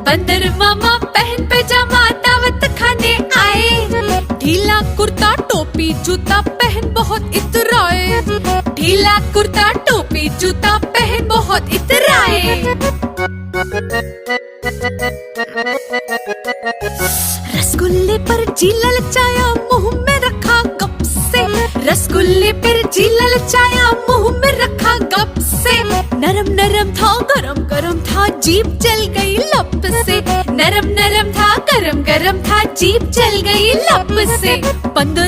बंदर मामा पहन पैजामा दावत खाने आए। ढीला कुर्ता टोपी जूता पहन बहुत इतराए। ढीला कुर्ता टोपी जूता पहन बहुत इतराए। रसगुल्ले पर जी ललचाया मुंह में रखा गप से। रसगुल्ले पर जी ललचाया मुंह में रखा गप से। नरम नरम था गरम गरम था जीभ जल गई लप से। नरम नरम था गरम गरम था जीभ जल गई लप से। बंदर